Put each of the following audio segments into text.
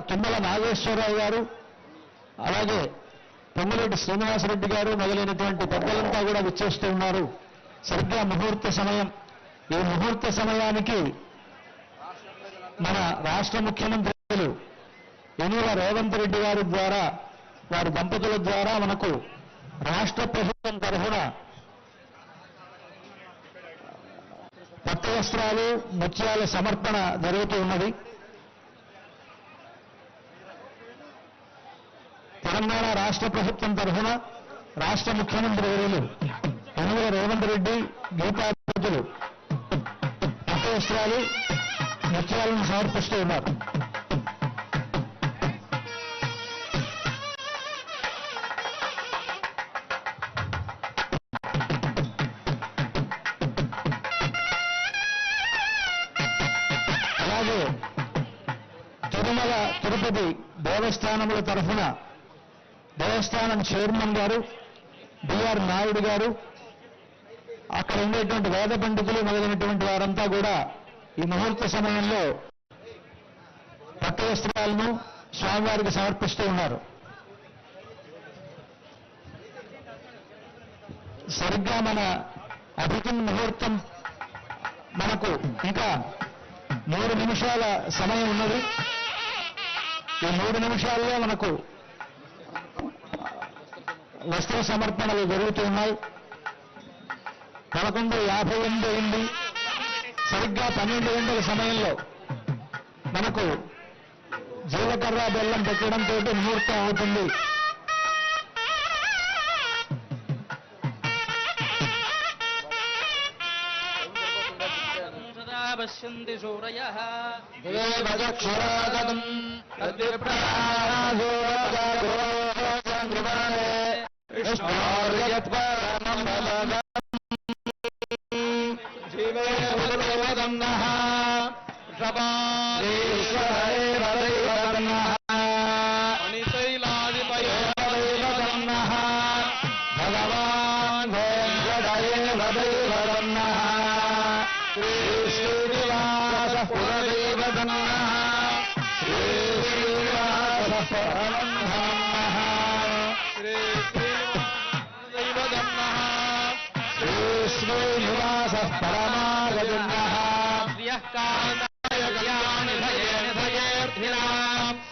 తుమ్మల నాగేశ్వరరావు గారు, అలాగే పొంగులేటి శ్రీనివాసరెడ్డి గారు మొదలైనటువంటి పెద్దలంతా కూడా విచ్చేస్తూ ఉన్నారు. సరిగ్గా ముహూర్త సమయం. ఈ ముహూర్త సమయానికి మన రాష్ట్ర ముఖ్యమంత్రులు యనమల రేవంత్ రెడ్డి గారి ద్వారా, వారి దంపతుల ద్వారా మనకు రాష్ట్ర ప్రభుత్వం తరఫున పట్టు వస్త్రాలు, ముత్యాల సమర్పణ జరుగుతూ ఉన్నది. తెలంగాణ రాష్ట్ర ప్రభుత్వం తరఫున రాష్ట్ర ముఖ్యమంత్రి వర్యులు యనమల రేవంత్ రెడ్డి గీతాపతులు పట్టు వస్త్రాలు, ముత్యాలను సమర్పిస్తూ ఉన్నారు. అలాగే తిరుమల తిరుపతి దేవస్థానముల తరఫున దేవస్థానం చైర్మన్ గారు బిఆర్ నాయుడు గారు, అక్కడ ఉండేటువంటి వేద పండితులు మొదలైనటువంటి వారంతా కూడా ఈ ముహూర్త సమయంలో పట్టు వస్త్రాలను స్వామివారికి సమర్పిస్తూ ఉన్నారు. సరిగ్గా మన అభిజిన్ ముహూర్తం మనకు ఇంకా 3 నిమిషాల సమయం ఉన్నది. ఈ 3 నిమిషాల్లో మనకు వస్త్ర సమర్పణలు జరుగుతూ ఉన్నాయి. 11:58 అయింది. సరిగ్గా 12 గంటల సమయంలో మనకు జీలకర్ర బెల్లం పెట్టడంతో ముహూర్తం అవుతుంది. పశ్యంతి సూరయః దేవచక్షురాగతం భగవాన్ శ్రీనివాస పరమాగజన్యః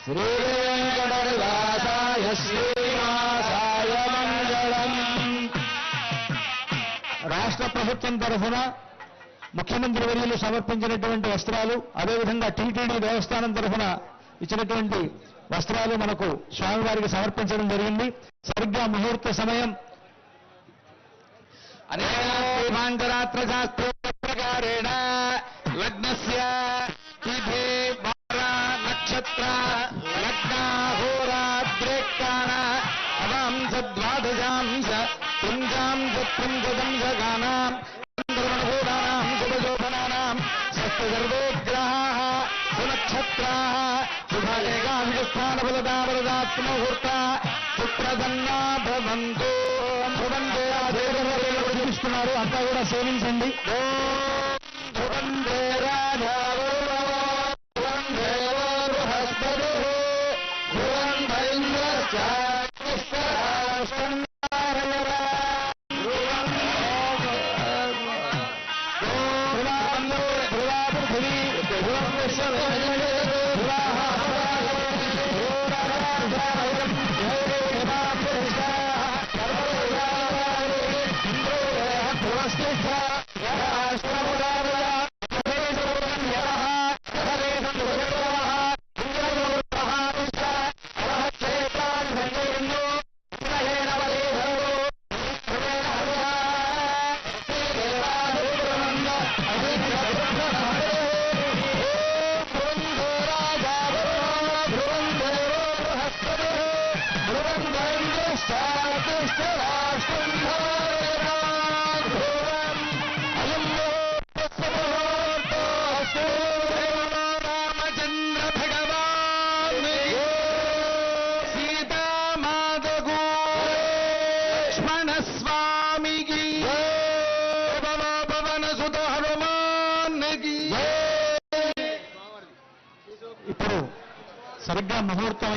శ్రీ వెంకటనివాసాయ శ్రీనివాసాయ మంగళం. రాష్ట్ర ప్రభుత్వం తరఫున ముఖ్యమంత్రి వర్యులు సమర్పించినటువంటి వస్త్రాలు, అదేవిధంగా టీటీడీ దేవస్థానం తరఫున ఇచ్చినటువంటి వస్త్రాలు మనకు స్వామివారికి సమర్పించడం జరిగింది. సరిగ్గా ముహూర్త సమయం అనేకాంతరాత్ర శాస్త్రోక్తప్రకారేణ లగ్నస్య తిథి వార నక్షత్ర లగ్నాహోరాత్రేకాణ అవాంశ ద్వాదశాంశ త్రింశాంశ త్రింశదంశకానాం చంద్రమణభూతానాం శుభశోభనానాం సప్తసర్వోగ్రహాః సునక్షత్రాः శుభేకాభిస్థానఫలదావరదాత్మముహూర్త సుప్రసన్నా భవంతు. చూపిస్తున్నారు, అంతా కూడా సేవించండి. సరిగ్గా ముహూర్తం